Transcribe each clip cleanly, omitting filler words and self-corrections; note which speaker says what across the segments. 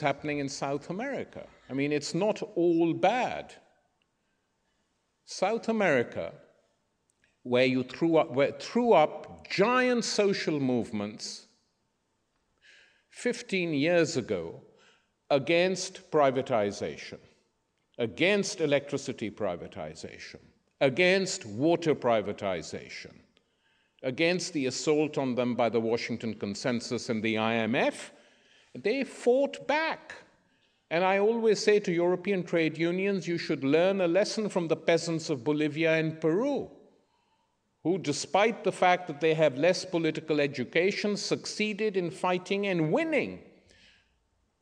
Speaker 1: happening in South America. I mean, it's not all bad. South America, where you threw up giant social movements 15 years ago against privatization, against electricity privatization, against water privatization, against the assault on them by the Washington Consensus and the IMF, they fought back. And I always say to European trade unions, you should learn a lesson from the peasants of Bolivia and Peru, who, despite the fact that they have less political education, succeeded in fighting and winning.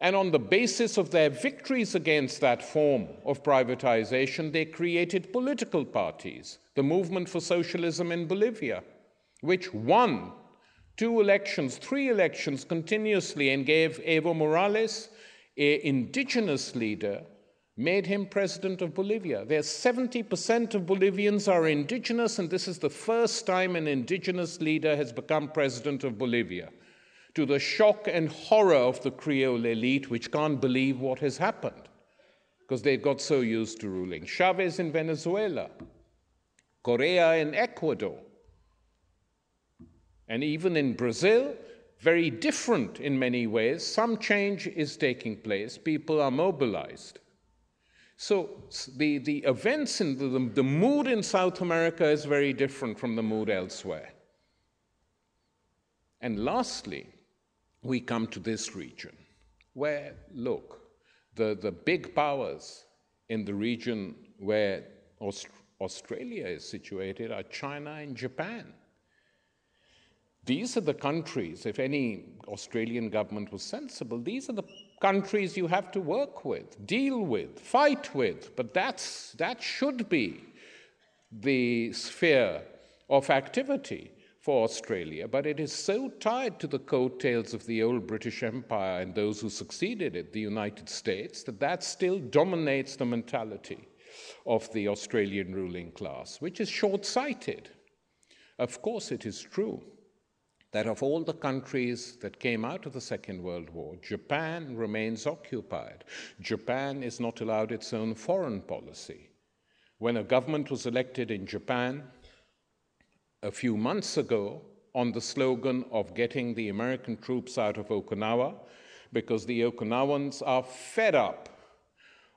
Speaker 1: And on the basis of their victories against that form of privatization, they created political parties, the Movement for Socialism in Bolivia, which won 2 elections, 3 elections continuously, and gave Evo Morales, an indigenous leader, made him president of Bolivia. There's 70% of Bolivians are indigenous, and this is the first time an indigenous leader has become president of Bolivia, to the shock and horror of the Creole elite, which can't believe what has happened, because they got so used to ruling. Chavez in Venezuela, Correa in Ecuador, and even in Brazil, very different in many ways. Some change is taking place. People are mobilized. So the events in the mood in South America is very different from the mood elsewhere. And lastly, we come to this region where, look, the big powers in the region where Australia is situated are China and Japan. These are the countries, if any Australian government was sensible, these are the countries you have to work with, deal with, fight with. But that should be the sphere of activity for Australia. But it is so tied to the coattails of the old British Empire and those who succeeded it, the United States, that still dominates the mentality of the Australian ruling class, which is short-sighted. Of course, it is true that of all the countries that came out of the Second World War, Japan remains occupied. Japan is not allowed its own foreign policy. When a government was elected in Japan a few months ago on the slogan of getting the American troops out of Okinawa, because the Okinawans are fed up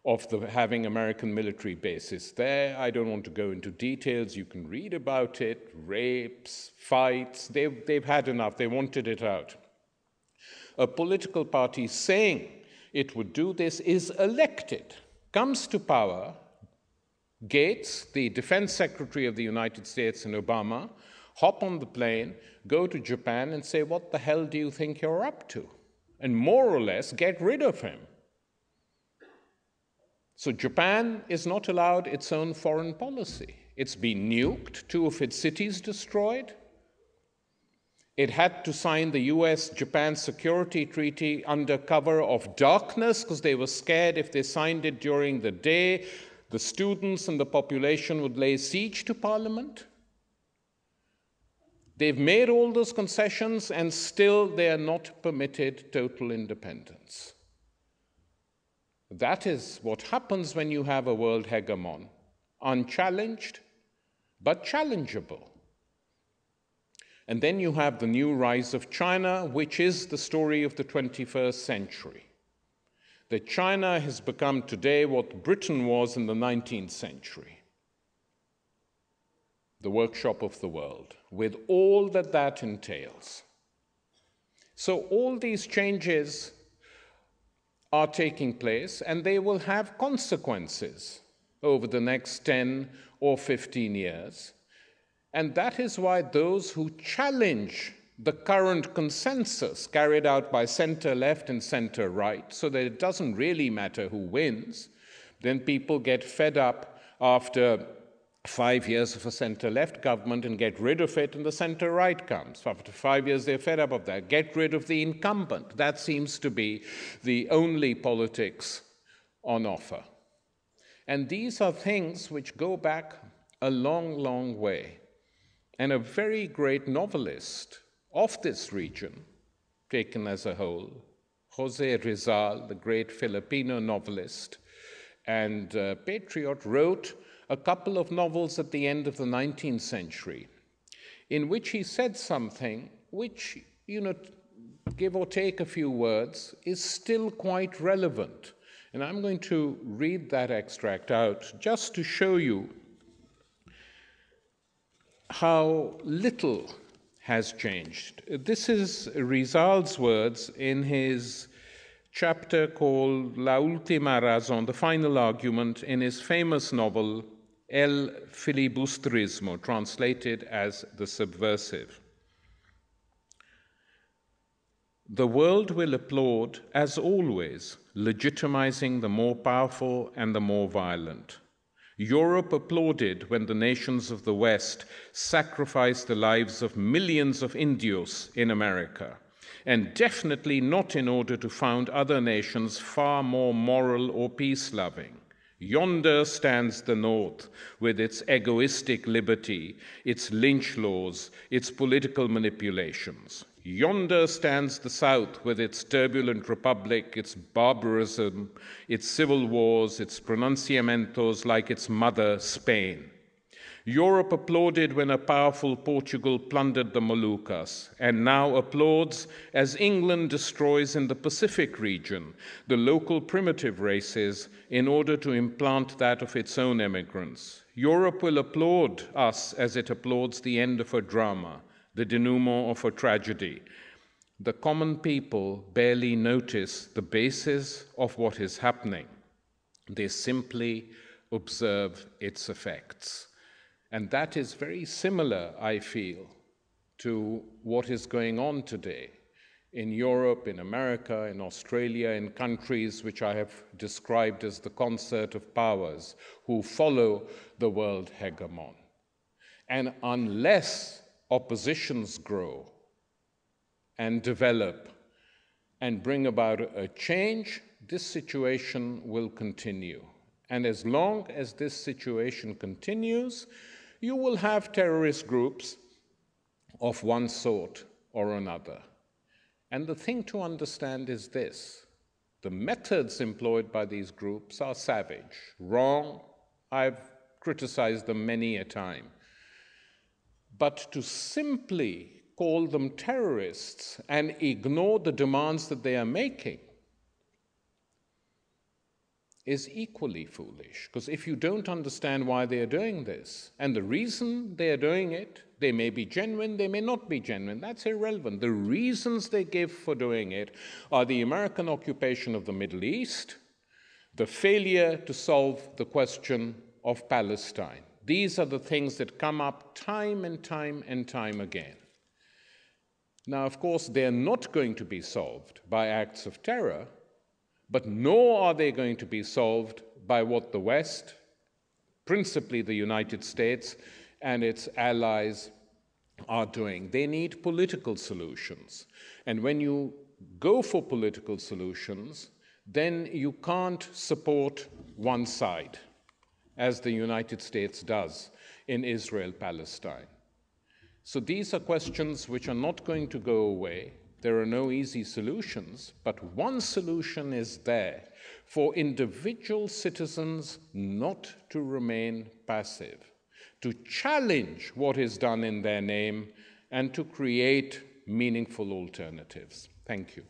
Speaker 1: of having American military bases there. I don't want to go into details. You can read about it, rapes, fights. They've had enough. They wanted it out. A political party saying it would do this is elected, comes to power. Gates, the defense secretary of the United States, and Obama hop on the plane, go to Japan and say, what the hell do you think you're up to? And more or less get rid of him. So Japan is not allowed its own foreign policy. It's been nuked, 2 of its cities destroyed. It had to sign the US-Japan Security Treaty under cover of darkness because they were scared if they signed it during the day, the students and the population would lay siege to Parliament. They've made all those concessions and still they are not permitted total independence. That is what happens when you have a world hegemon, unchallenged, but challengeable. And then you have the new rise of China, which is the story of the 21st century. That China has become today what Britain was in the 19th century. The workshop of the world, with all that that entails. So all these changes are taking place, and they will have consequences over the next 10 or 15 years. And that is why those who challenge the current consensus carried out by center-left and center-right, so that it doesn't really matter who wins, then people get fed up after 5 years of a center-left government and get rid of it, and the center-right comes. After 5 years, they're fed up of that. Get rid of the incumbent. That seems to be the only politics on offer. And these are things which go back a long, long way. And a very great novelist of this region, taken as a whole, José Rizal, the great Filipino novelist and patriot, wrote a couple of novels at the end of the 19th century in which he said something which, give or take a few words, is still quite relevant. And I'm going to read that extract out just to show you how little has changed. This is Rizal's words in his chapter called La Última Razón, the final argument, in his famous novel El Filibusterismo, translated as The Subversive. The world will applaud, as always, legitimizing the more powerful and the more violent. Europe applauded when the nations of the West sacrificed the lives of millions of Indios in America, and definitely not in order to found other nations far more moral or peace-loving. Yonder stands the North with its egoistic liberty, its lynch laws, its political manipulations. Yonder stands the South with its turbulent republic, its barbarism, its civil wars, its pronunciamientos like its mother, Spain. Europe applauded when a powerful Portugal plundered the Moluccas, and now applauds as England destroys in the Pacific region the local primitive races in order to implant that of its own immigrants. Europe will applaud us as it applauds the end of a drama, the denouement of a tragedy. The common people barely notice the basis of what is happening. They simply observe its effects. And that is very similar, I feel, to what is going on today in Europe, in America, in Australia, in countries which I have described as the concert of powers who follow the world hegemon. And unless oppositions grow and develop and bring about a change, this situation will continue. And as long as this situation continues, you will have terrorist groups of one sort or another. And the thing to understand is this: the methods employed by these groups are savage, wrong. I've criticized them many a time. But to simply call them terrorists and ignore the demands that they are making is equally foolish, because if you don't understand why they are doing this, and the reason they are doing it, they may be genuine, they may not be genuine, that's irrelevant. The reasons they give for doing it are the American occupation of the Middle East, the failure to solve the question of Palestine. These are the things that come up time and time and time again. Now, of course, they're not going to be solved by acts of terror, but nor are they going to be solved by what the West, principally the United States and its allies, are doing. They need political solutions. And when you go for political solutions, then you can't support one side, as the United States does in Israel-Palestine. So these are questions which are not going to go away. There are no easy solutions, but one solution is there for individual citizens not to remain passive, to challenge what is done in their name, and to create meaningful alternatives. Thank you.